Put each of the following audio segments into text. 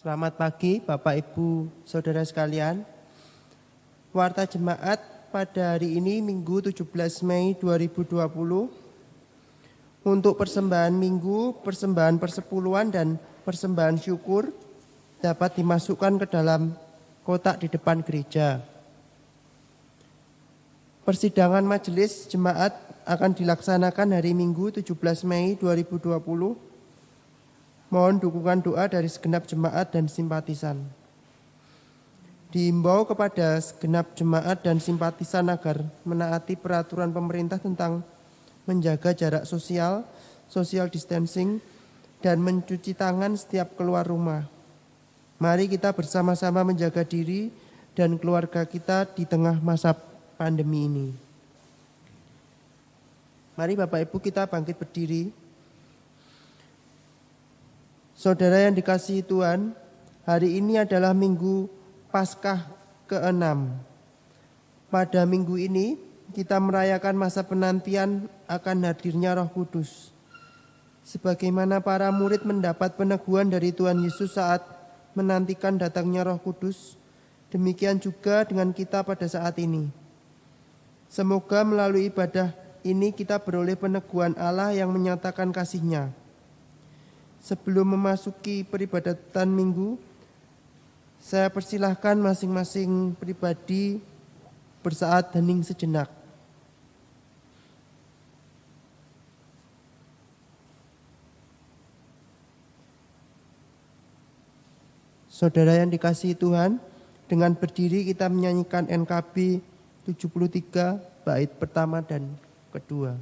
Selamat pagi Bapak Ibu Saudara sekalian. Warta Jemaat pada hari ini Minggu 17 Mei 2020 untuk persembahan Minggu, persembahan persepuluhan dan persembahan syukur dapat dimasukkan ke dalam kotak di depan gereja. Persidangan majelis jemaat akan dilaksanakan hari Minggu 17 Mei 2020. Mohon dukungan doa dari segenap jemaat dan simpatisan. Diimbau kepada segenap jemaat dan simpatisan agar menaati peraturan pemerintah tentang menjaga jarak sosial, social distancing, dan mencuci tangan setiap keluar rumah. Mari kita bersama-sama menjaga diri dan keluarga kita di tengah masa pandemi ini. Mari Bapak Ibu kita bangkit berdiri. Saudara yang dikasihi Tuhan, hari ini adalah Minggu Paskah ke-6. Pada minggu ini kita merayakan masa penantian akan hadirnya Roh Kudus. Sebagaimana para murid mendapat peneguhan dari Tuhan Yesus saat menantikan datangnya Roh Kudus, demikian juga dengan kita pada saat ini. Semoga melalui ibadah ini kita beroleh peneguhan Allah yang menyatakan kasih-Nya. Sebelum memasuki peribadatan minggu, saya persilahkan masing-masing pribadi bersaat hening sejenak. Saudara yang dikasihi Tuhan, dengan berdiri kita menyanyikan NKB 73 bait pertama dan kedua.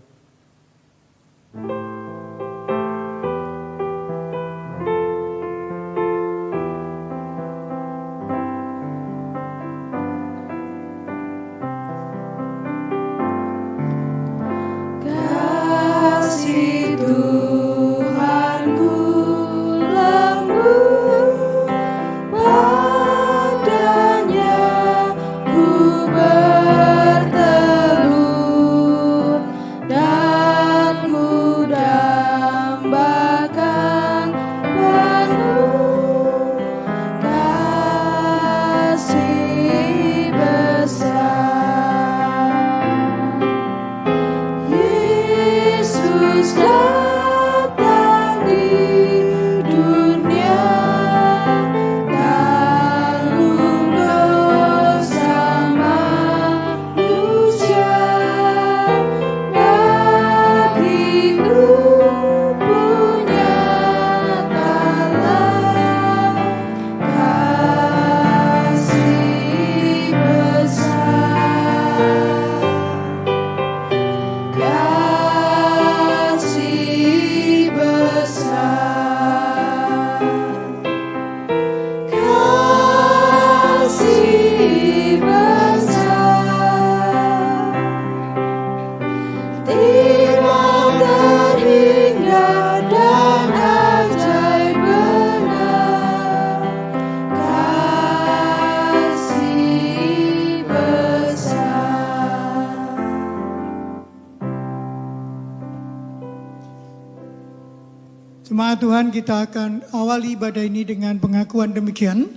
Jemaat Tuhan, kita akan awali ibadah ini dengan pengakuan demikian.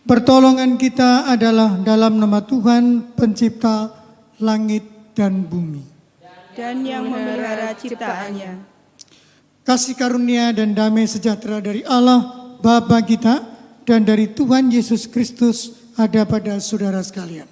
Pertolongan kita adalah dalam nama Tuhan pencipta langit dan bumi. Dan yang memelihara ciptaannya. Kasih karunia dan damai sejahtera dari Allah Bapa kita dan dari Tuhan Yesus Kristus ada pada saudara sekalian.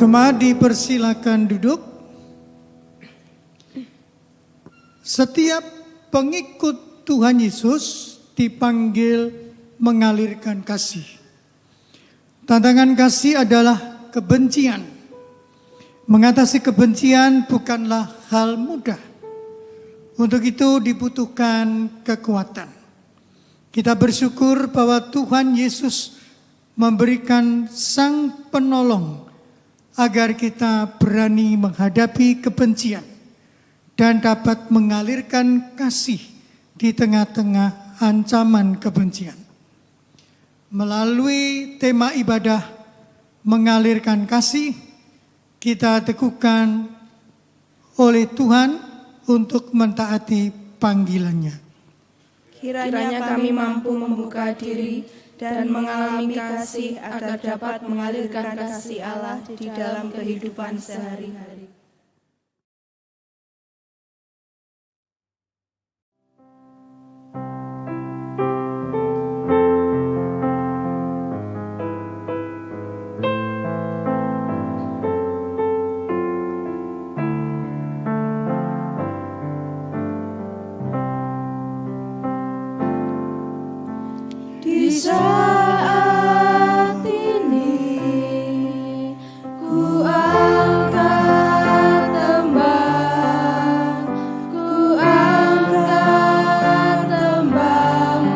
Jemaat dipersilakan duduk. Setiap pengikut Tuhan Yesus dipanggil mengalirkan kasih. Tantangan kasih adalah kebencian. Mengatasi kebencian bukanlah hal mudah. Untuk itu dibutuhkan kekuatan. Kita bersyukur bahwa Tuhan Yesus memberikan Sang Penolong agar kita berani menghadapi kebencian dan dapat mengalirkan kasih di tengah-tengah ancaman kebencian. Melalui tema ibadah mengalirkan kasih, kita teguhkan oleh Tuhan untuk mentaati panggilannya. Kiranya kami mampu membuka diri dan mengalami kasih agar dapat mengalirkan kasih Allah di dalam kehidupan sehari-hari. Di saat ini ku angkat tembang,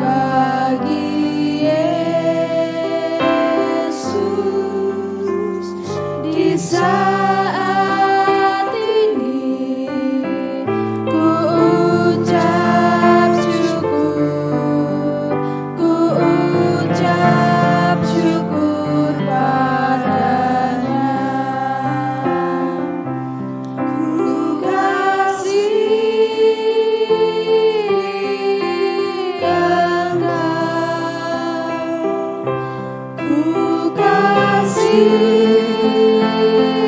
bagi Yesus. Di saat ini ku ucap syukur, padanya. Ku kasih Engkau, ku kasih Engkau,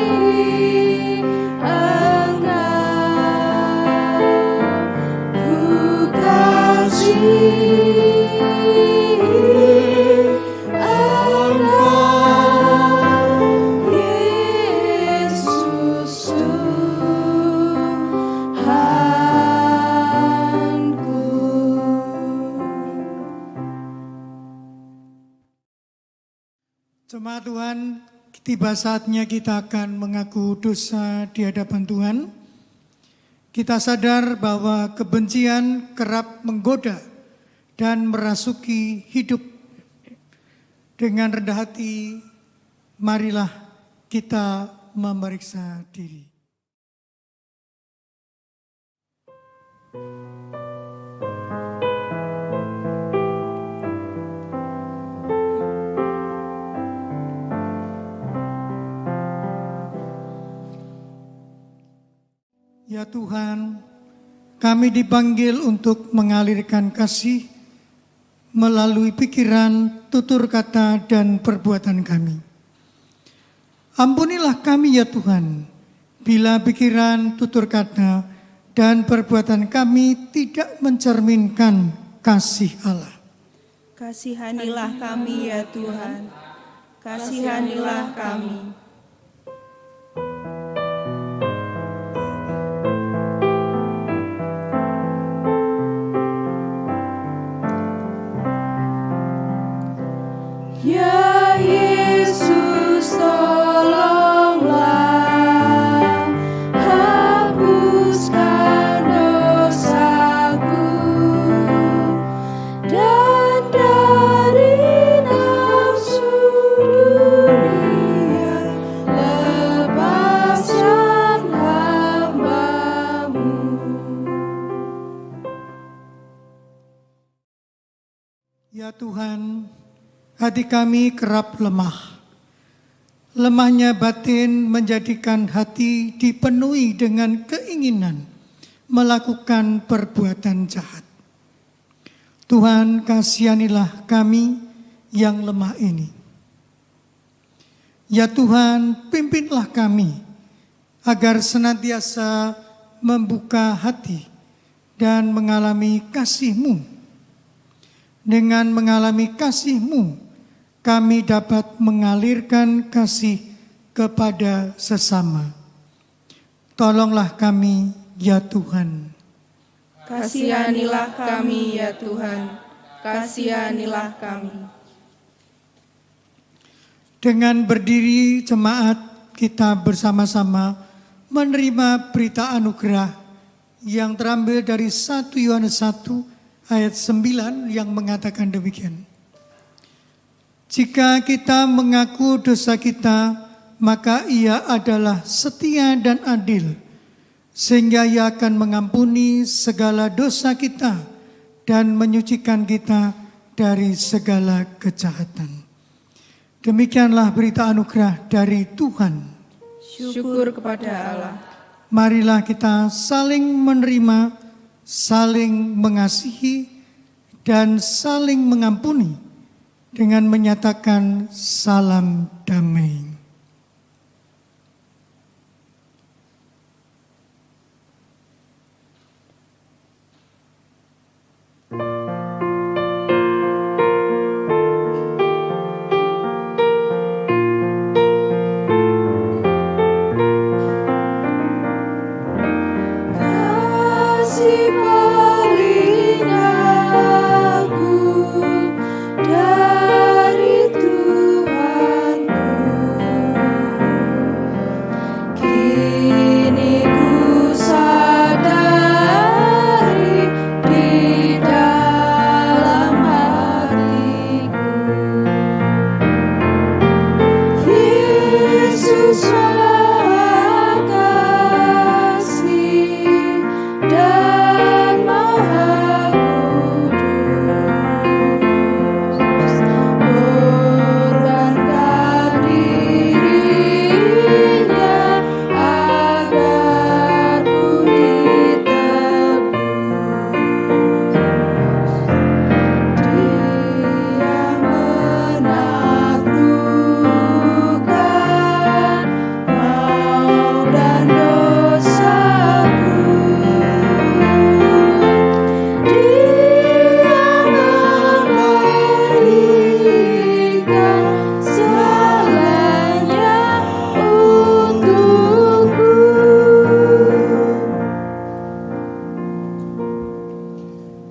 ku kasih Yesus Tuhanku. Jemaat Tuhan, tiba saatnya kita akan mengaku dosa di hadapan Tuhan. Kita sadar bahwa kebencian kerap menggoda dan merasuki hidup. Dengan rendah hati, marilah kita memeriksa diri. Ya Tuhan, kami dipanggil untuk mengalirkan kasih melalui pikiran, tutur kata, dan perbuatan kami. Ampunilah kami ya Tuhan, bila pikiran, tutur kata, dan perbuatan kami tidak mencerminkan kasih Allah. Kasihanilah kami ya Tuhan, kasihanilah kami. Ya Yesus, tolonglah hapuskan dosaku, dan dari nafsu dunia lepaskan hamba-Mu. Ya Tuhan, hati kami kerap lemah. Lemahnya batin menjadikan hati dipenuhi dengan keinginan melakukan perbuatan jahat. Tuhan, kasihanilah kami yang lemah ini. Ya Tuhan, pimpinlah kami agar senantiasa membuka hati dan mengalami kasih-Mu. Dengan mengalami kasih-Mu, kami dapat mengalirkan kasih kepada sesama. Tolonglah kami, ya Tuhan. Kasihanilah kami ya Tuhan, kasihanilah kami. Dengan berdiri jemaat, kita bersama-sama menerima berita anugerah yang terambil dari 1 Yohanes 1 ayat 9 yang mengatakan demikian. Jika kita mengaku dosa kita, maka Ia adalah setia dan adil, sehingga Ia akan mengampuni segala dosa kita dan menyucikan kita dari segala kejahatan. Demikianlah berita anugerah dari Tuhan. Syukur kepada Allah. Marilah kita saling menerima, saling mengasihi, dan saling mengampuni dengan menyatakan salam damai.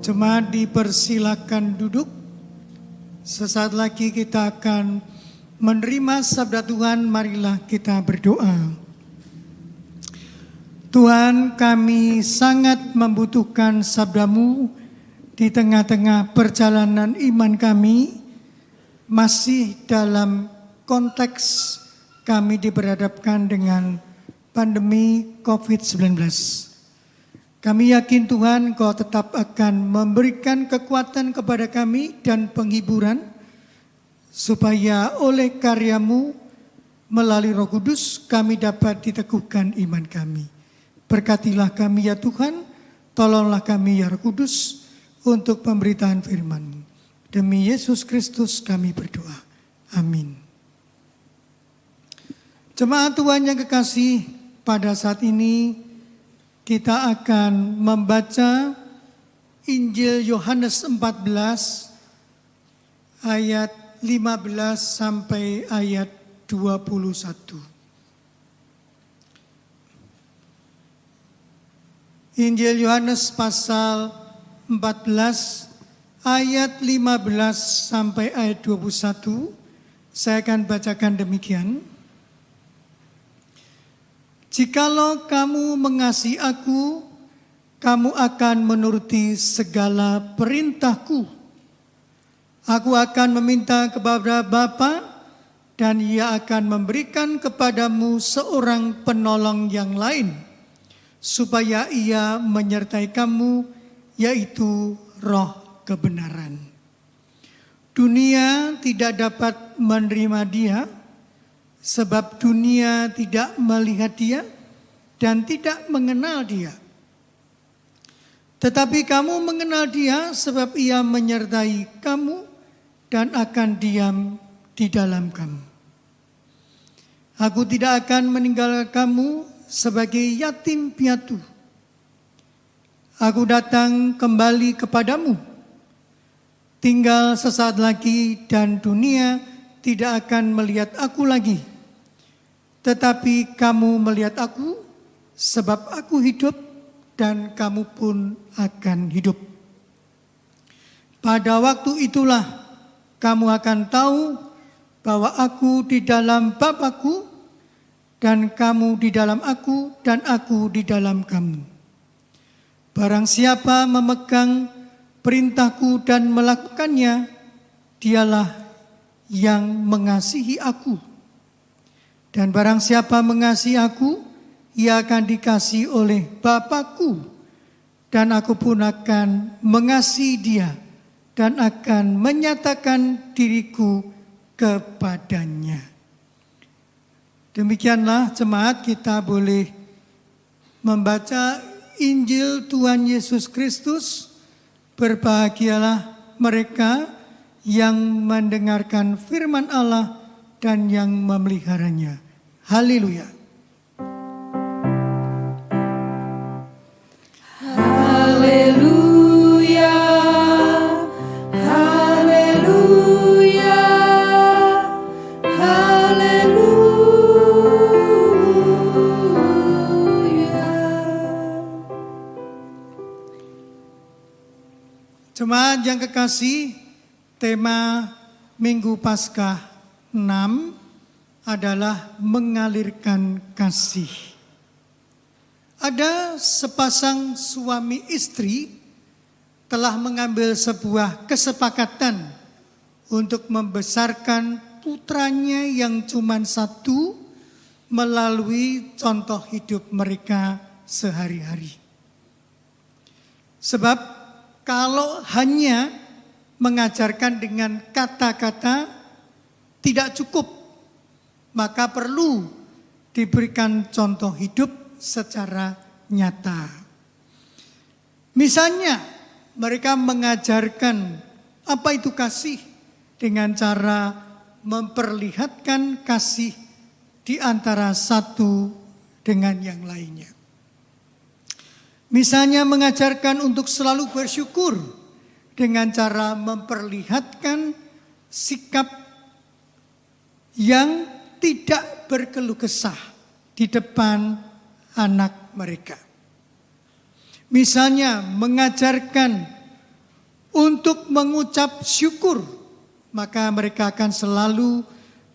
Jemaat dipersilakan duduk. Sesaat lagi kita akan menerima sabda Tuhan. Marilah kita berdoa. Tuhan, kami sangat membutuhkan sabda-Mu di tengah-tengah perjalanan iman kami, masih dalam konteks kami diperhadapkan dengan pandemi COVID-19. Kami yakin Tuhan, Kau tetap akan memberikan kekuatan kepada kami dan penghiburan, supaya oleh karya-Mu melalui Roh Kudus kami dapat diteguhkan iman kami. Berkatilah kami ya Tuhan, tolonglah kami ya Roh Kudus untuk pemberitaan firman-Mu. Demi Yesus Kristus kami berdoa. Amin. Jemaat Tuhan yang kekasih, pada saat ini kita akan membaca Injil Yohanes 14 ayat 15 sampai ayat 21. Injil Yohanes pasal 14 ayat 15 sampai ayat 21. Saya akan bacakan demikian. Jikalau kamu mengasihi aku, kamu akan menuruti segala perintahku. Aku akan meminta kepada Bapa, dan Ia akan memberikan kepadamu seorang penolong yang lain, supaya Ia menyertai kamu, yaitu Roh kebenaran. Dunia tidak dapat menerima Dia, sebab dunia tidak melihat Dia dan tidak mengenal Dia. Tetapi kamu mengenal Dia, sebab Ia menyertai kamu dan akan diam di dalam kamu. Aku tidak akan meninggalkan kamu sebagai yatim piatu. Aku datang kembali kepadamu. Tinggal sesaat lagi dan dunia tidak akan melihat aku lagi. Tetapi kamu melihat aku, sebab aku hidup dan kamu pun akan hidup. Pada waktu itulah kamu akan tahu bahwa aku di dalam Bapa-Ku, dan kamu di dalam aku, dan aku di dalam kamu. Barang siapa memegang perintahku dan melakukannya, dialah yang mengasihi aku. Dan barang siapa mengasihi aku, ia akan dikasihi oleh Bapakku, dan aku pun akan mengasihi dia dan akan menyatakan diriku kepadanya. Demikianlah jemaat, kita boleh membaca Injil Tuhan Yesus Kristus. Berbahagialah mereka yang mendengarkan firman Allah dan yang memeliharanya. Haleluya. Haleluya, haleluya, haleluya. Jemaat yang kekasih, tema Minggu Paskah 6 adalah mengalirkan kasih. Ada sepasang suami istri telah mengambil sebuah kesepakatan untuk membesarkan putranya yang cuma satu melalui contoh hidup mereka sehari-hari. Sebab kalau hanya mengajarkan dengan kata-kata tidak cukup, maka perlu diberikan contoh hidup secara nyata. Misalnya, mereka mengajarkan apa itu kasih dengan cara memperlihatkan kasih di antara satu dengan yang lainnya. Misalnya mengajarkan untuk selalu bersyukur dengan cara memperlihatkan sikap yang tidak berkeluh kesah di depan anak mereka. Misalnya mengajarkan untuk mengucap syukur, maka mereka akan selalu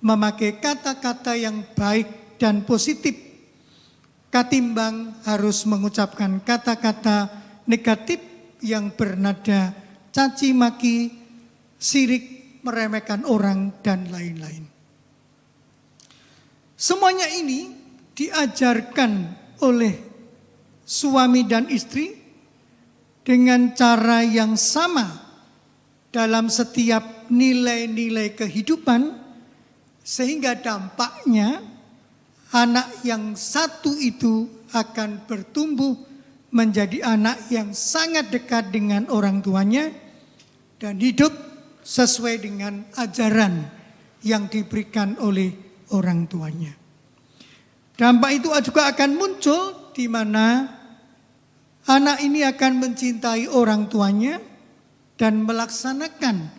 memakai kata-kata yang baik dan positif, ketimbang harus mengucapkan kata-kata negatif yang bernada caci maki, sirik, meremehkan orang, dan lain-lain. Semuanya ini diajarkan oleh suami dan istri dengan cara yang sama dalam setiap nilai-nilai kehidupan, sehingga dampaknya anak yang satu itu akan bertumbuh menjadi anak yang sangat dekat dengan orang tuanya dan hidup sesuai dengan ajaran yang diberikan oleh orang tuanya. Dampak itu juga akan muncul di mana anak ini akan mencintai orang tuanya dan melaksanakan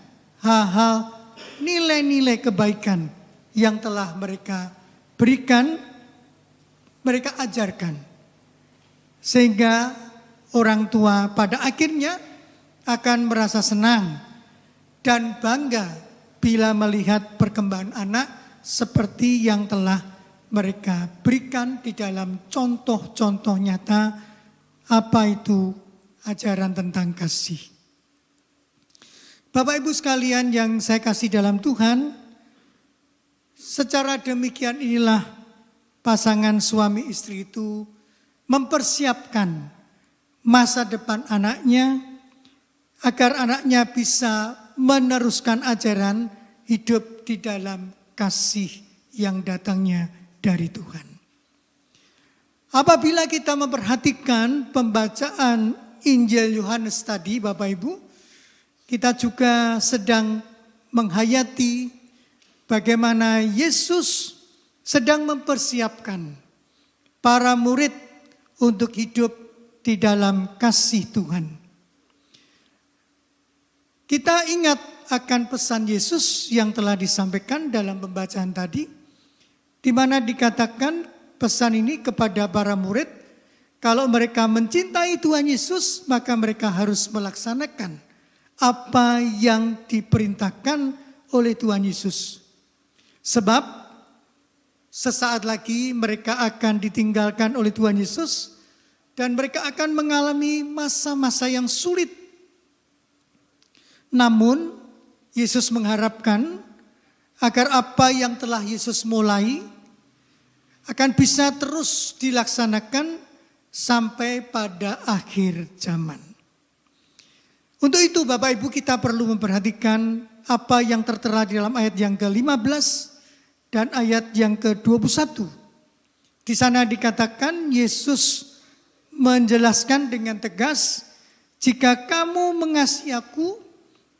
hal-hal nilai-nilai kebaikan yang telah mereka berikan, mereka ajarkan. Sehingga orang tua pada akhirnya akan merasa senang dan bangga bila melihat perkembangan anak seperti yang telah mereka berikan di dalam contoh-contoh nyata apa itu ajaran tentang kasih. Bapak Ibu sekalian yang saya kasih dalam Tuhan, secara demikian inilah pasangan suami istri itu mempersiapkan masa depan anaknya agar anaknya bisa meneruskan ajaran hidup di dalam kasih yang datangnya dari Tuhan. Apabila kita memperhatikan pembacaan Injil Yohanes tadi, Bapak Ibu, kita juga sedang menghayati bagaimana Yesus sedang mempersiapkan para murid untuk hidup di dalam kasih Tuhan. Kita ingat akan pesan Yesus yang telah disampaikan dalam pembacaan tadi, di mana dikatakan pesan ini kepada para murid, kalau mereka mencintai Tuhan Yesus, maka mereka harus melaksanakan apa yang diperintahkan oleh Tuhan Yesus. Sebab sesaat lagi mereka akan ditinggalkan oleh Tuhan Yesus dan mereka akan mengalami masa-masa yang sulit. Namun Yesus mengharapkan agar apa yang telah Yesus mulai akan bisa terus dilaksanakan sampai pada akhir zaman. Untuk itu Bapak Ibu kita perlu memperhatikan apa yang tertera di dalam ayat yang ke-15 dan ayat yang ke-21. Di sana dikatakan Yesus menjelaskan dengan tegas, jika kamu mengasihi aku,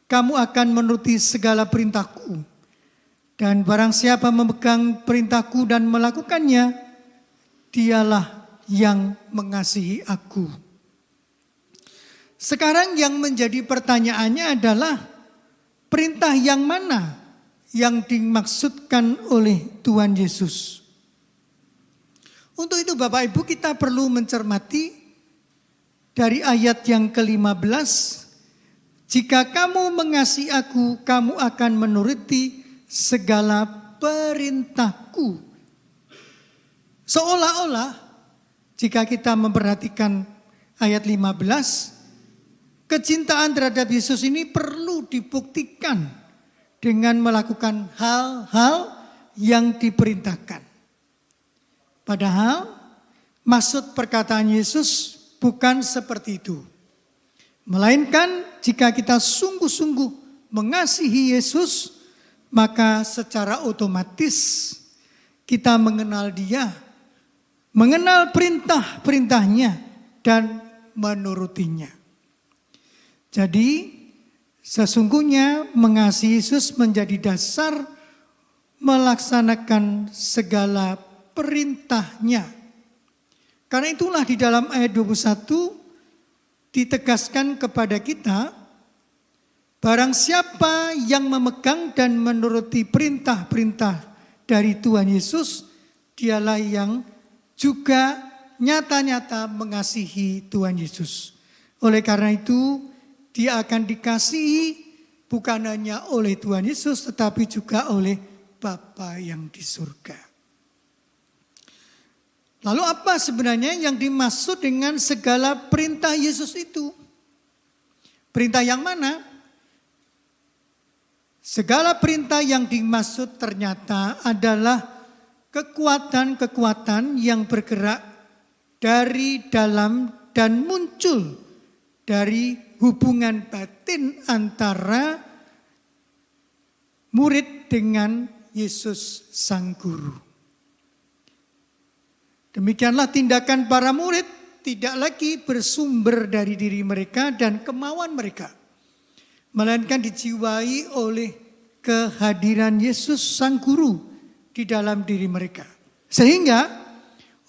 kamu akan menuruti segala perintahku. Dan barang siapa memegang perintahku dan melakukannya, dialah yang mengasihi aku. Sekarang yang menjadi pertanyaannya adalah perintah yang mana yang dimaksudkan oleh Tuhan Yesus. Untuk itu Bapak Ibu kita perlu mencermati dari ayat yang ke-15. Jika kamu mengasihi aku, kamu akan menuruti segala perintahku. Seolah-olah jika kita memperhatikan ayat 15, kecintaan terhadap Yesus ini perlu dibuktikan dengan melakukan hal-hal yang diperintahkan. Padahal maksud perkataan Yesus bukan seperti itu. Melainkan jika kita sungguh-sungguh mengasihi Yesus, maka secara otomatis kita mengenal Dia, mengenal perintah-perintahnya dan menurutinya. Jadi sesungguhnya mengasihi Yesus menjadi dasar melaksanakan segala perintahnya. Karena itulah di dalam ayat 21 ditegaskan kepada kita, barang siapa yang memegang dan menuruti perintah-perintah dari Tuhan Yesus, dialah yang juga nyata-nyata mengasihi Tuhan Yesus. Oleh karena itu, dia akan dikasihi bukan hanya oleh Tuhan Yesus, tetapi juga oleh Bapa yang di surga. Lalu apa sebenarnya yang dimaksud dengan segala perintah Yesus itu? Perintah yang mana? Segala perintah yang dimaksud ternyata adalah kekuatan-kekuatan yang bergerak dari dalam dan muncul dari hubungan batin antara murid dengan Yesus Sang Guru. Demikianlah tindakan para murid tidak lagi bersumber dari diri mereka dan kemauan mereka, melainkan dijiwai oleh kehadiran Yesus Sang Guru di dalam diri mereka. Sehingga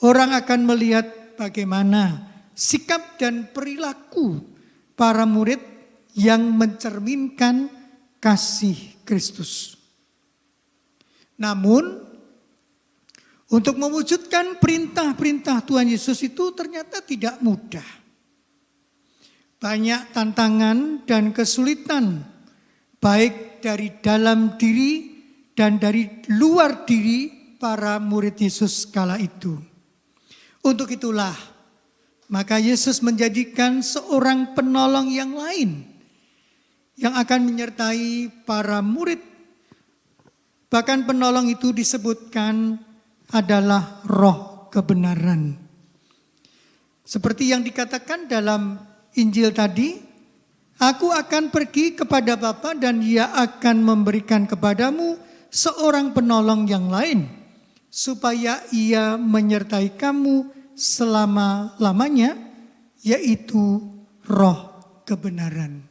orang akan melihat bagaimana sikap dan perilaku para murid yang mencerminkan kasih Kristus. Namun untuk mewujudkan perintah-perintah Tuhan Yesus itu ternyata tidak mudah. Banyak tantangan dan kesulitan, baik dari dalam diri dan dari luar diri para murid Yesus kala itu. Untuk itulah, maka Yesus menjadikan seorang penolong yang lain yang akan menyertai para murid. Bahkan penolong itu disebutkan adalah roh kebenaran. Seperti yang dikatakan dalam Injil tadi, aku akan pergi kepada Bapa dan Ia akan memberikan kepadamu seorang penolong yang lain, supaya Ia menyertai kamu selama-lamanya, yaitu roh kebenaran.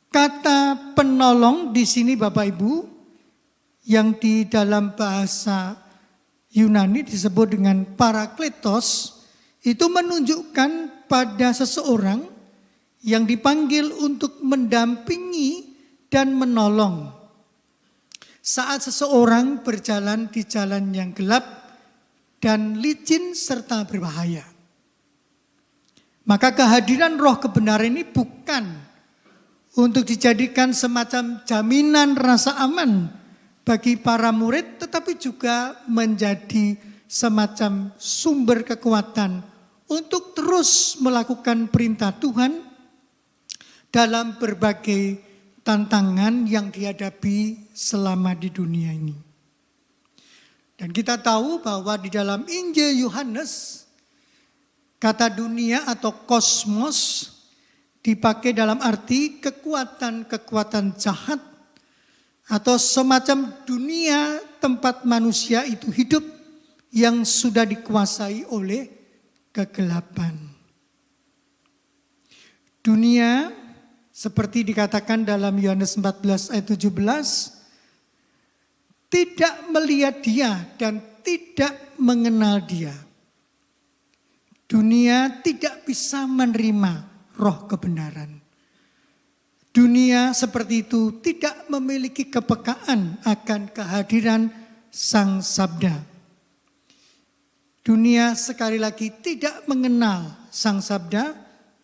Kata penolong di sini Bapak Ibu, yang di dalam bahasa Yunani disebut dengan parakletos, itu menunjukkan pada seseorang yang dipanggil untuk mendampingi dan menolong saat seseorang berjalan di jalan yang gelap dan licin serta berbahaya. Maka kehadiran roh kebenaran ini bukan untuk dijadikan semacam jaminan rasa aman bagi para murid, tetapi juga menjadi semacam sumber kekuatan untuk terus melakukan perintah Tuhan dalam berbagai tantangan yang dihadapi selama di dunia ini. Dan kita tahu bahwa di dalam Injil Yohanes, kata dunia atau kosmos dipakai dalam arti kekuatan-kekuatan jahat atau semacam dunia tempat manusia itu hidup yang sudah dikuasai oleh kegelapan. Dunia seperti dikatakan dalam Yohanes 14 ayat 17, tidak melihat dia dan tidak mengenal dia. Dunia tidak bisa menerima roh kebenaran. Dunia seperti itu tidak memiliki kepekaan akan kehadiran Sang Sabda. Dunia sekali lagi tidak mengenal Sang Sabda,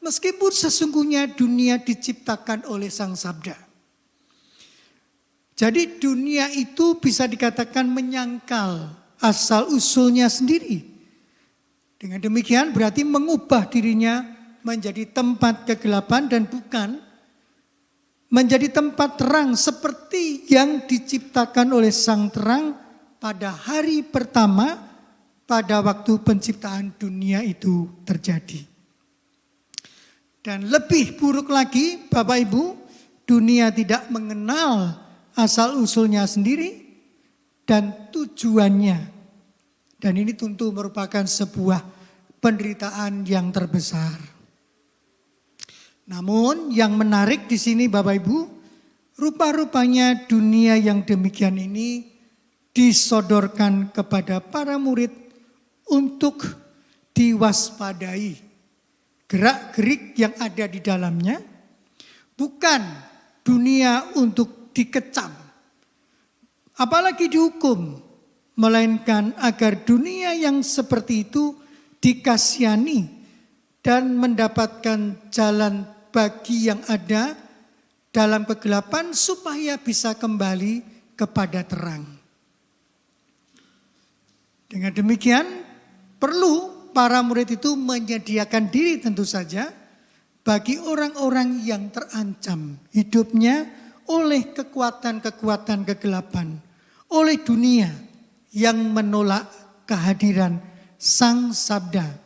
meskipun sesungguhnya dunia diciptakan oleh Sang Sabda. Jadi dunia itu bisa dikatakan menyangkal asal usulnya sendiri. Dengan demikian berarti mengubah dirinya menjadi tempat kegelapan dan bukan menjadi tempat terang seperti yang diciptakan oleh Sang Terang pada hari pertama pada waktu penciptaan dunia itu terjadi. Dan lebih buruk lagi Bapak Ibu, dunia tidak mengenal asal-usulnya sendiri dan tujuannya. Dan ini tentu merupakan sebuah penderitaan yang terbesar. Namun yang menarik di sini Bapak Ibu, rupa-rupanya dunia yang demikian ini disodorkan kepada para murid untuk diwaspadai. Gerak-gerik yang ada di dalamnya bukan dunia untuk dikecam, apalagi dihukum, melainkan agar dunia yang seperti itu dikasihani dan mendapatkan jalan bagi yang ada dalam kegelapan supaya bisa kembali kepada terang. Dengan demikian perlu para murid itu menyediakan diri tentu saja bagi orang-orang yang terancam hidupnya oleh kekuatan-kekuatan kegelapan, oleh dunia yang menolak kehadiran Sang Sabda.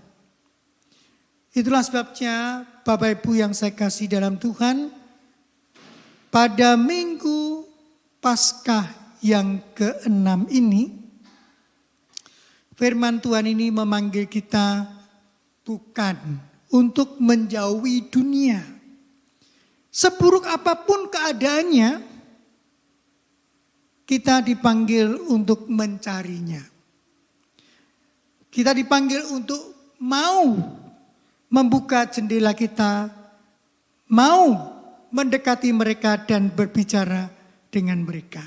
Itulah sebabnya Bapak Ibu yang saya kasih dalam Tuhan, pada Minggu Paskah yang ke-6 ini, firman Tuhan ini memanggil kita bukan untuk menjauhi dunia. Seburuk apapun keadaannya, kita dipanggil untuk mencarinya. Kita dipanggil untuk mau membuka jendela kita, mau mendekati mereka dan berbicara dengan mereka.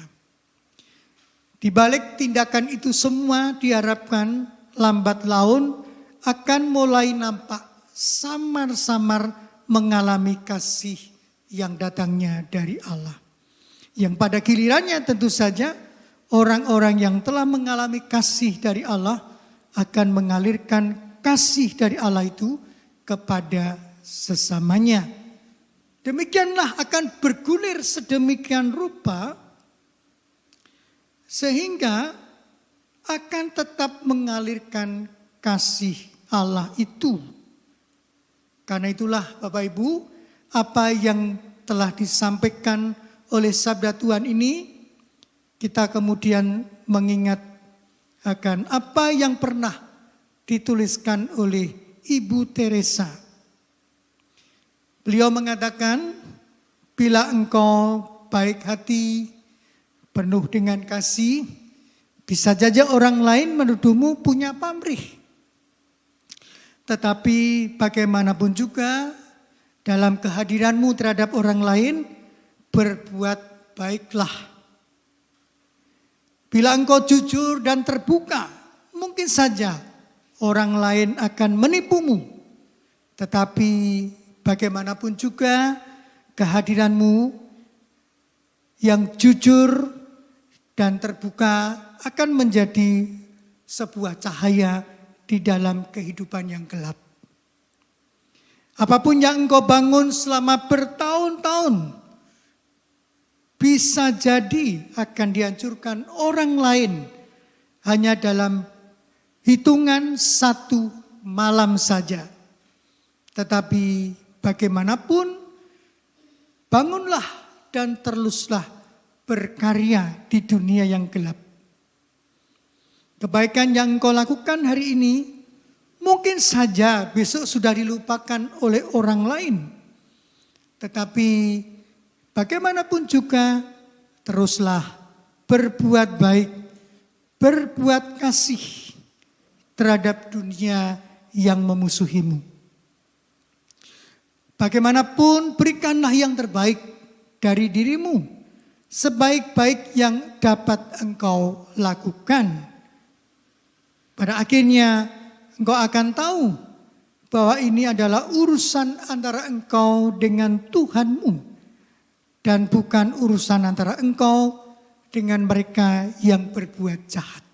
Di balik tindakan itu semua diharapkan lambat laun akan mulai nampak samar-samar mengalami kasih yang datangnya dari Allah. Yang pada gilirannya tentu saja orang-orang yang telah mengalami kasih dari Allah akan mengalirkan kasih dari Allah itu kepada sesamanya. Demikianlah akan bergulir sedemikian rupa sehingga akan tetap mengalirkan kasih Allah itu. Karena itulah Bapak Ibu, apa yang telah disampaikan oleh sabda Tuhan ini, kita kemudian mengingat akan apa yang pernah dituliskan oleh Ibu Teresa. Beliau mengatakan, bila engkau baik hati, penuh dengan kasih, bisa saja orang lain menuduhmu punya pamrih. Tetapi bagaimanapun juga, dalam kehadiranmu terhadap orang lain, berbuat baiklah. Bila engkau jujur dan terbuka, mungkin saja orang lain akan menipumu. Tetapi bagaimanapun juga, kehadiranmu yang jujur dan terbuka akan menjadi sebuah cahaya di dalam kehidupan yang gelap. Apapun yang engkau bangun selama bertahun-tahun, bisa jadi akan dihancurkan orang lain hanya dalam hitungan satu malam saja. Tetapi bagaimanapun, bangunlah dan teruslah berkarya di dunia yang gelap. Kebaikan yang engkau lakukan hari ini mungkin saja besok sudah dilupakan oleh orang lain. Tetapi bagaimanapun juga teruslah berbuat baik, berbuat kasih terhadap dunia yang memusuhimu. Bagaimanapun berikanlah yang terbaik dari dirimu, sebaik-baik yang dapat engkau lakukan. Pada akhirnya engkau akan tahu bahwa ini adalah urusan antara engkau dengan Tuhanmu dan bukan urusan antara engkau dengan mereka yang berbuat jahat.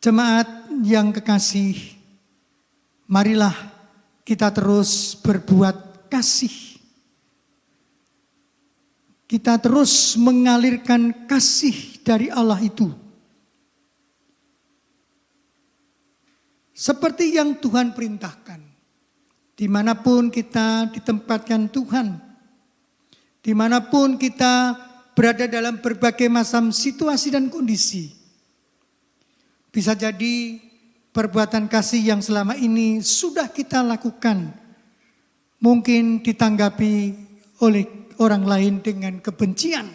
Jemaat yang kekasih, marilah kita terus berbuat kasih. Kita terus mengalirkan kasih dari Allah itu. Seperti yang Tuhan perintahkan. Dimanapun kita ditempatkan Tuhan. Dimanapun kita berada dalam berbagai macam situasi dan kondisi. Bisa jadi perbuatan kasih yang selama ini sudah kita lakukan mungkin ditanggapi oleh orang lain dengan kebencian.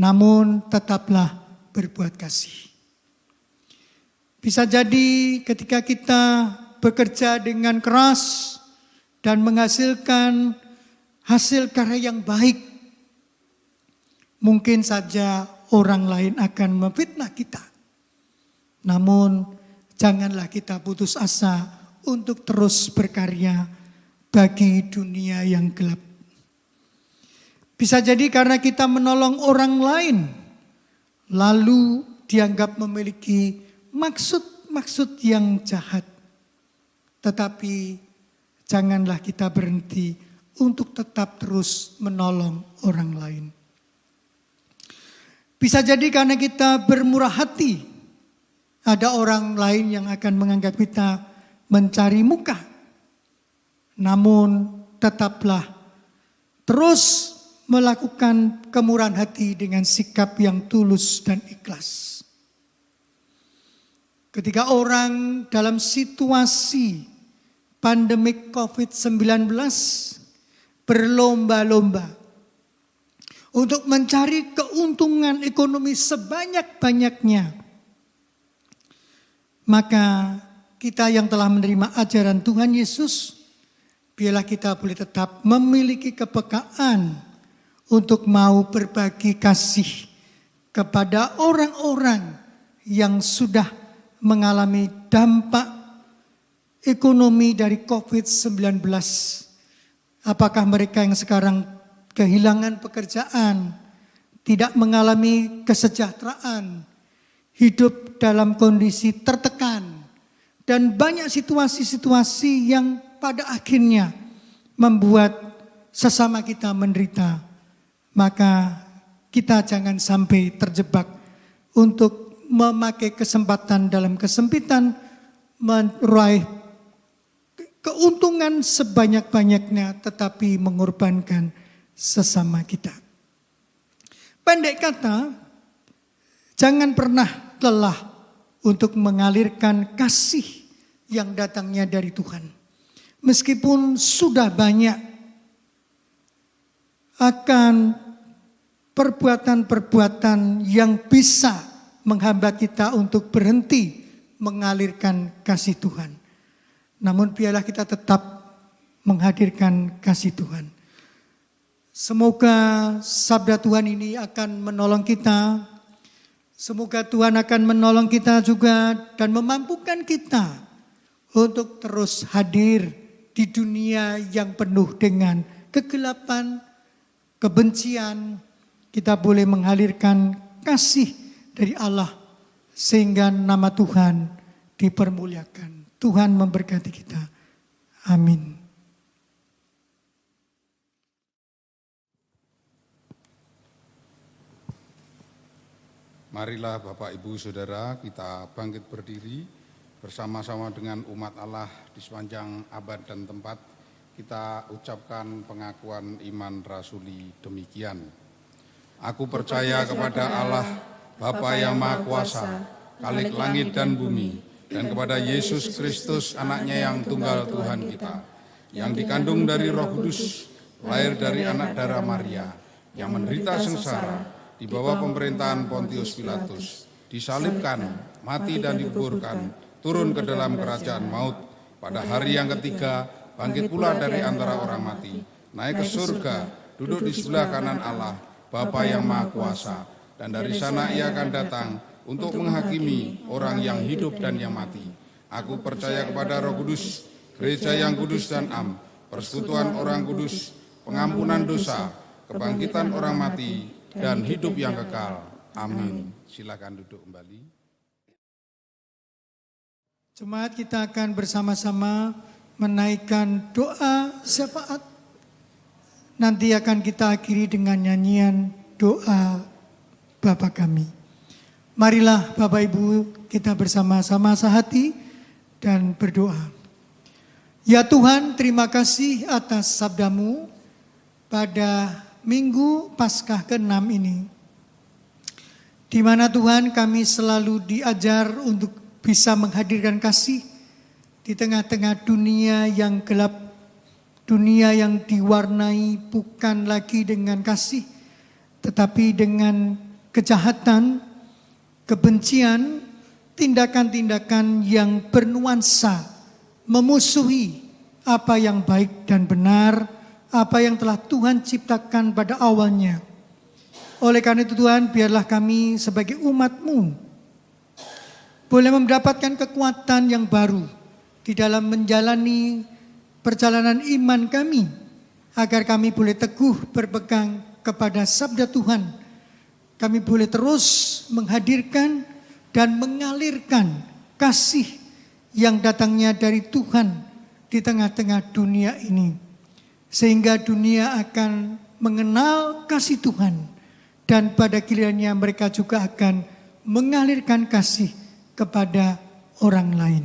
Namun tetaplah berbuat kasih. Bisa jadi ketika kita bekerja dengan keras dan menghasilkan hasil karya yang baik, mungkin saja orang lain akan memfitnah kita. Namun janganlah kita putus asa untuk terus berkarya bagi dunia yang gelap. Bisa jadi karena kita menolong orang lain, lalu dianggap memiliki maksud-maksud yang jahat. Tetapi janganlah kita berhenti untuk tetap terus menolong orang lain. Bisa jadi karena kita bermurah hati, ada orang lain yang akan menganggap kita mencari muka. Namun tetaplah terus melakukan kemurahan hati dengan sikap yang tulus dan ikhlas. Ketika orang dalam situasi pandemik COVID-19 berlomba-lomba untuk mencari keuntungan ekonomi sebanyak-banyaknya, maka kita yang telah menerima ajaran Tuhan Yesus, biarlah kita boleh tetap memiliki kepekaan untuk mau berbagi kasih kepada orang-orang yang sudah mengalami dampak ekonomi dari COVID-19. Apakah mereka yang sekarang kehilangan pekerjaan, tidak mengalami kesejahteraan, hidup dalam kondisi tertekan, dan banyak situasi-situasi yang pada akhirnya membuat sesama kita menderita. Maka kita jangan sampai terjebak untuk memakai kesempatan dalam kesempitan, meraih keuntungan sebanyak-banyaknya, tetapi mengorbankan sesama kita. Pendek kata, jangan pernah lelah untuk mengalirkan kasih yang datangnya dari Tuhan. Meskipun sudah banyak akan perbuatan-perbuatan yang bisa menghambat kita untuk berhenti mengalirkan kasih Tuhan. Namun biarlah kita tetap menghadirkan kasih Tuhan. Semoga sabda Tuhan ini akan menolong kita. Semoga Tuhan akan menolong kita juga dan memampukan kita untuk terus hadir di dunia yang penuh dengan kegelapan, kebencian. Kita boleh mengalirkan kasih dari Allah sehingga nama Tuhan dipermuliakan. Tuhan memberkati kita. Amin. Marilah Bapak Ibu Saudara kita bangkit berdiri bersama-sama dengan umat Allah di sepanjang abad dan tempat. Kita ucapkan pengakuan iman rasuli demikian. Aku percaya kepada Allah, Bapa yang Maha Kuasa, Khalik langit dan bumi, dan kepada Yesus Kristus anaknya yang tunggal Tuhan kita, yang dikandung dari Roh Kudus, lahir dari anak darah Maria, yang menderita sengsara, di bawah pemerintahan Pontius Pilatus, disalibkan, mati dan dikuburkan, turun ke dalam kerajaan maut, pada hari yang ketiga, bangkit pula dari antara orang mati, naik ke surga, duduk di sebelah kanan Allah, Bapa yang Maha Kuasa, dan dari sana ia akan datang untuk menghakimi orang yang hidup dan yang mati. Aku percaya kepada Roh Kudus, gereja yang kudus dan am, persekutuan orang kudus, pengampunan dosa, kebangkitan orang mati, dan hidup yang kekal. Amin. Silakan duduk kembali. Jemaat, kita akan bersama-sama menaikkan doa syafaat. Nanti akan kita akhiri dengan nyanyian doa Bapa kami. Marilah Bapak Ibu kita bersama-sama sehati dan berdoa. Ya Tuhan, terima kasih atas sabdamu pada Minggu Paskah ke-6 ini, di mana Tuhan kami selalu diajar untuk bisa menghadirkan kasih di tengah-tengah dunia yang gelap, dunia yang diwarnai bukan lagi dengan kasih, tetapi dengan kejahatan, kebencian, tindakan-tindakan yang bernuansa memusuhi apa yang baik dan benar, apa yang telah Tuhan ciptakan pada awalnya. Oleh karena itu Tuhan, biarlah kami sebagai umat-Mu boleh mendapatkan kekuatan yang baru di dalam menjalani perjalanan iman kami, agar kami boleh teguh berpegang kepada sabda Tuhan. Kami boleh terus menghadirkan dan mengalirkan kasih yang datangnya dari Tuhan di tengah-tengah dunia ini, sehingga dunia akan mengenal kasih Tuhan, dan pada gilirannya mereka juga akan mengalirkan kasih kepada orang lain.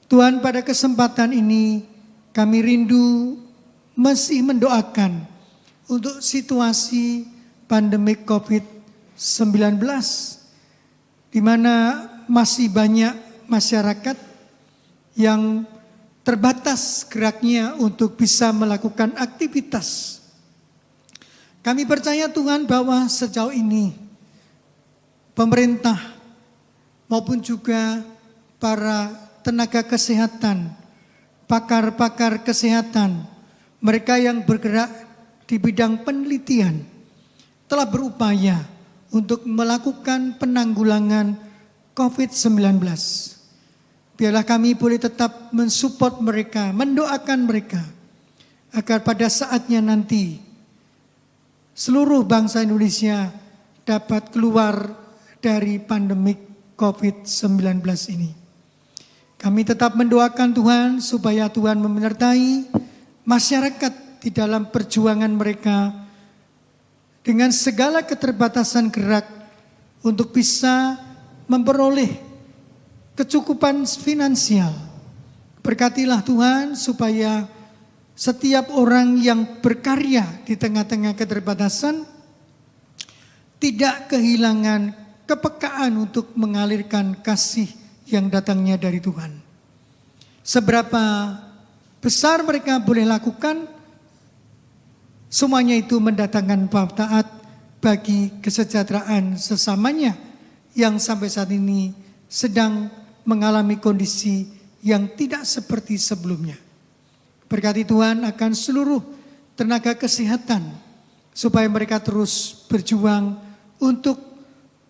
Tuhan, pada kesempatan ini kami rindu masih mendoakan untuk situasi pandemi COVID-19, di mana masih banyak masyarakat yang terbatas geraknya untuk bisa melakukan aktivitas. Kami percaya Tuhan bahwa sejauh ini pemerintah maupun juga para tenaga kesehatan, pakar-pakar kesehatan, mereka yang bergerak di bidang penelitian telah berupaya untuk melakukan penanggulangan COVID-19. Biarlah kami boleh tetap mensupport mereka, mendoakan mereka, agar pada saatnya nanti seluruh bangsa Indonesia dapat keluar dari pandemi COVID-19 ini. Kami tetap mendoakan Tuhan supaya Tuhan menyertai masyarakat di dalam perjuangan mereka dengan segala keterbatasan gerak untuk bisa memperoleh kecukupan finansial. Berkatilah Tuhan supaya setiap orang yang berkarya di tengah-tengah keterbatasan tidak kehilangan kepekaan untuk mengalirkan kasih yang datangnya dari Tuhan. Seberapa besar mereka boleh lakukan, semuanya itu mendatangkan manfaat bagi kesejahteraan sesamanya yang sampai saat ini sedang mengalami kondisi yang tidak seperti sebelumnya. Berkati Tuhan akan seluruh tenaga kesehatan, supaya mereka terus berjuang untuk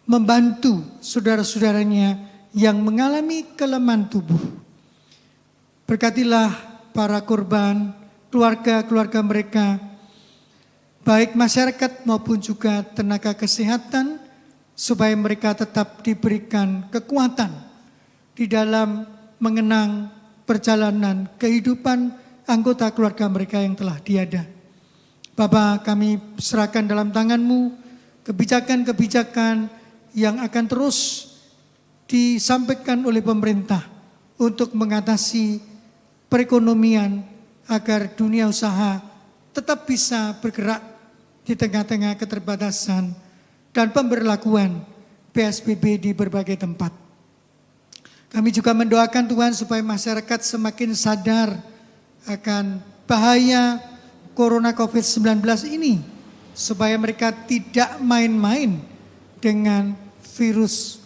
membantu saudara-saudaranya yang mengalami kelemahan tubuh. Berkatilah para korban, keluarga-keluarga mereka, baik masyarakat maupun juga tenaga kesehatan, supaya mereka tetap diberikan kekuatan di dalam mengenang perjalanan kehidupan anggota keluarga mereka yang telah tiada. Bapa, kami serahkan dalam tangan-Mu kebijakan-kebijakan yang akan terus disampaikan oleh pemerintah untuk mengatasi perekonomian agar dunia usaha tetap bisa bergerak di tengah-tengah keterbatasan dan pemberlakuan PSBB di berbagai tempat. Kami juga mendoakan Tuhan supaya masyarakat semakin sadar akan bahaya Corona COVID-19 ini, supaya mereka tidak main-main dengan virus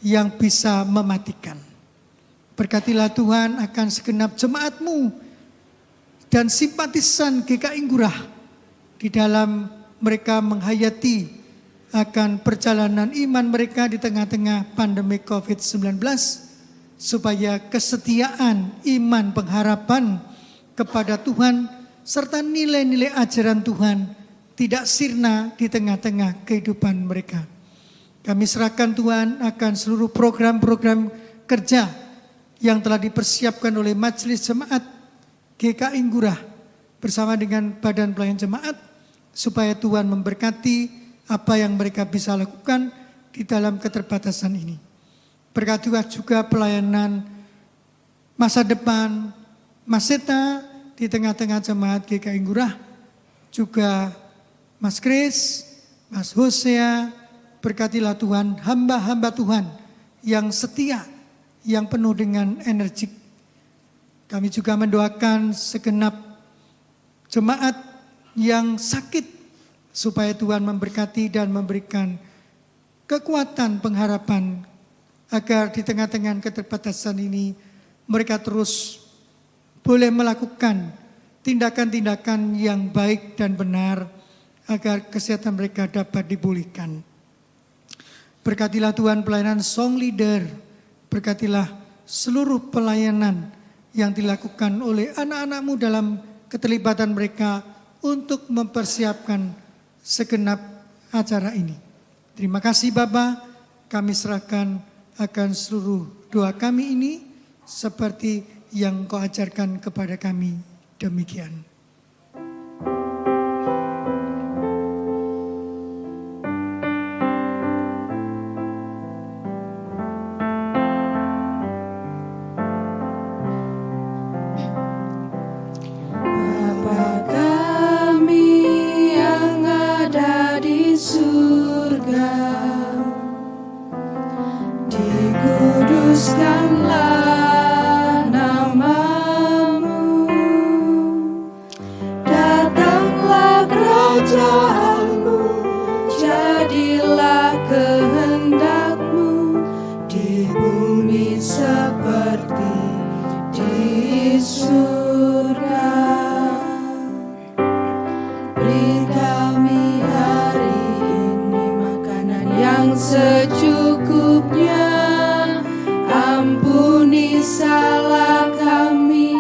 yang bisa mematikan. Berkatilah Tuhan akan segenap jemaat-Mu dan simpatisan GKI Ngurah di dalam mereka menghayati akan perjalanan iman mereka di tengah-tengah pandemi COVID-19, supaya kesetiaan iman pengharapan kepada Tuhan serta nilai-nilai ajaran Tuhan tidak sirna di tengah-tengah kehidupan mereka. Kami serahkan Tuhan akan seluruh program-program kerja yang telah dipersiapkan oleh Majelis Jemaat GKI Ngurah bersama dengan Badan Pelayan Jemaat, supaya Tuhan memberkati apa yang mereka bisa lakukan di dalam keterbatasan ini. Berkatilah juga pelayanan masa depan Mas Seta di tengah-tengah jemaat GKI Ngurah, juga Mas Kris, Mas Hosea. Berkatilah Tuhan hamba-hamba Tuhan yang setia, yang penuh dengan energi. Kami juga mendoakan segenap jemaat yang sakit, supaya Tuhan memberkati dan memberikan kekuatan pengharapan agar di tengah-tengah keterbatasan ini mereka terus boleh melakukan tindakan-tindakan yang baik dan benar agar kesehatan mereka dapat dipulihkan. Berkatilah Tuhan pelayanan song leader, berkatilah seluruh pelayanan yang dilakukan oleh anak-anak-Mu dalam keterlibatan mereka untuk mempersiapkan segenap acara ini. Terima kasih Bapa, kami serahkan akan seluruh doa kami ini seperti yang Kau ajarkan kepada kami, demikian. Dikuduskanlah namamu, datanglah kerajaanmu, jadilah kehendakmu di bumi seperti di surga. Beri kami hari ini makanan yang secukupnya. Ampuni salah kami,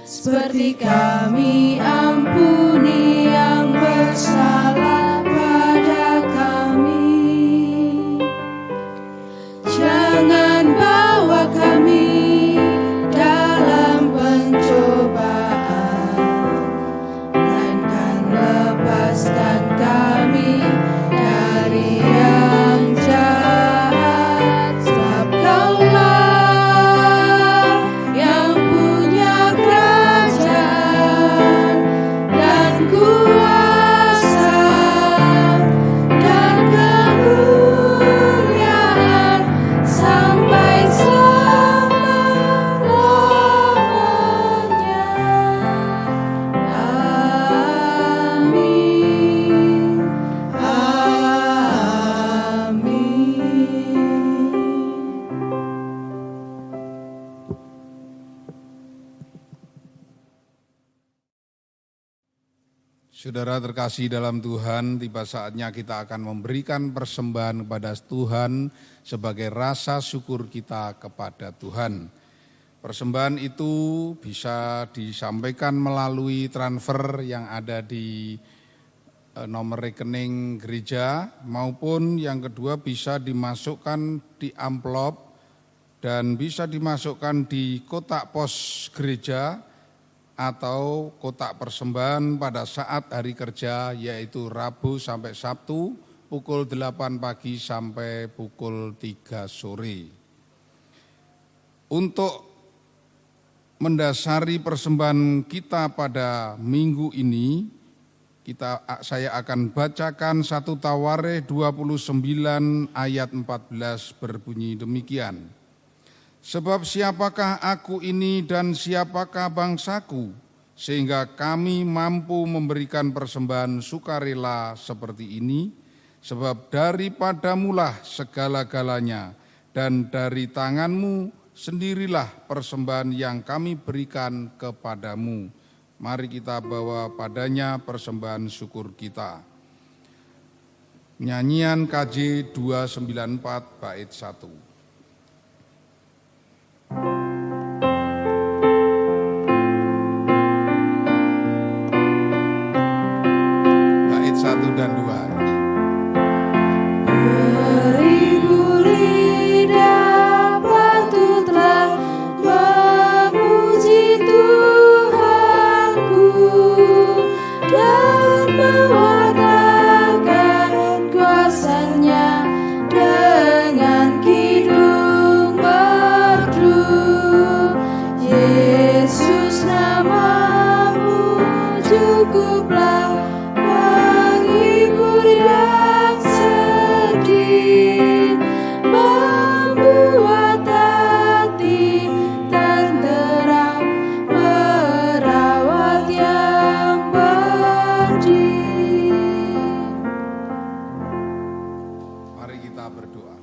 seperti kami ampuni yang bersalah pada kami. Jangan bawa kami dalam pencobaan, melainkan lepaskan kami dari yang jahat. Sebab Kaulah yang punya kerajaan dan kuasa dan kemuliaan sampai selama-lamanya. Amin. Amin. Saudara terkasih dalam Tuhan, tiba saatnya kita akan memberikan persembahan kepada Tuhan sebagai rasa syukur kita kepada Tuhan. Persembahan itu bisa disampaikan melalui transfer yang ada di nomor rekening gereja, maupun yang kedua bisa dimasukkan di amplop dan bisa dimasukkan di kotak pos gereja atau kotak persembahan pada saat hari kerja, yaitu Rabu sampai Sabtu pukul 8 pagi sampai pukul 3 sore. Untuk mendasari persembahan kita pada minggu ini, saya akan bacakan 1 Tawarikh 29 ayat 14 berbunyi demikian. Sebab siapakah aku ini dan siapakah bangsaku, sehingga kami mampu memberikan persembahan sukarela seperti ini, sebab daripadamulah segala-galanya, dan dari tanganmu sendirilah persembahan yang kami berikan kepadamu. Mari kita bawa padanya persembahan syukur kita. Nyanyian KJ 294 bait 1. Bait 1 dan 2. Beribu lidah patutlah memuji Tuhanku dan mewatakan kuasa-Nya dengan kidung merdu. Yesus namamu cukuplah menghibur yang sedih, membuat hati tenteram, merawat yang pedih. Mari kita berdoa.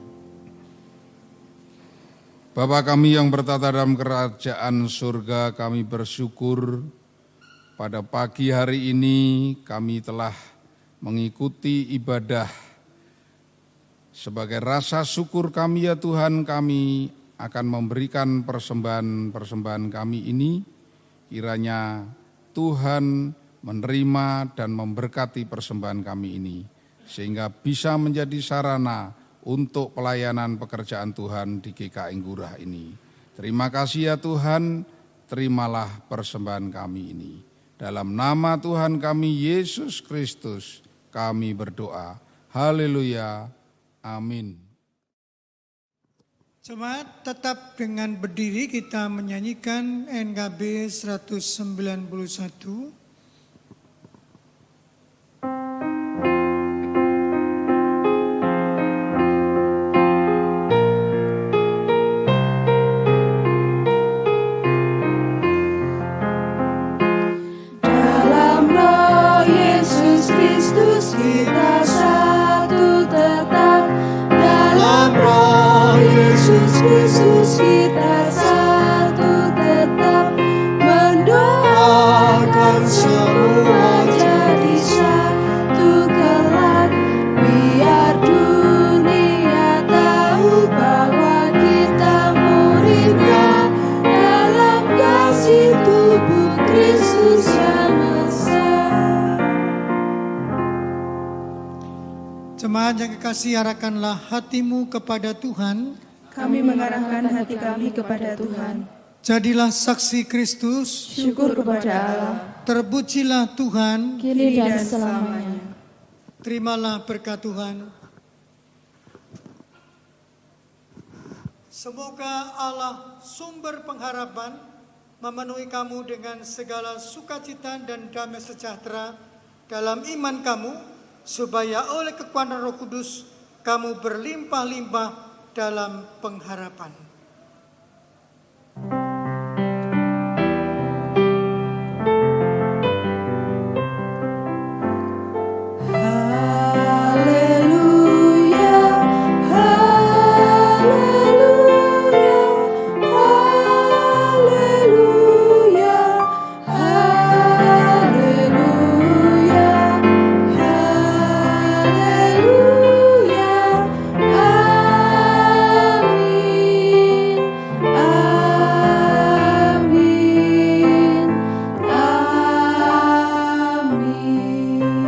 Bapa kami yang bertata dalam kerajaan surga, kami bersyukur pada pagi hari ini kami telah mengikuti ibadah. Sebagai rasa syukur kami ya Tuhan, kami akan memberikan persembahan kami ini. Kiranya Tuhan menerima dan memberkati persembahan kami ini, sehingga bisa menjadi sarana untuk pelayanan pekerjaan Tuhan di GKI Ngurah ini. Terima kasih ya Tuhan, terimalah persembahan kami ini. Dalam nama Tuhan kami Yesus Kristus kami berdoa. Haleluya. Amin. Jemaat tetap dengan berdiri kita menyanyikan NKB 191. Dalam roh Yesus Kristus kita satu tetap. Dalam roh Yesus Kristus kita satu tetap. Mendoakan semua jadi satu kelak. Biar dunia tahu bahwa kita muridnya dalam kasih tubuh Kristus yang besar. Jemaat yang kekasih, arahkanlah hatimu kepada Tuhan. Kami mengarahkan hati kami kepada Tuhan. Jadilah saksi Kristus. Syukur kepada Allah, Terpujilah Tuhan. kini dan selamanya. Terimalah berkat Tuhan. Semoga Allah sumber pengharapan memenuhi kamu dengan segala sukacita dan damai sejahtera dalam iman kamu, supaya oleh kekuatan Roh Kudus kamu berlimpah-limpah dalam pengharapan. Haleluya, haleluya, haleluya, haleluya, haleluya, amin, amin, amin.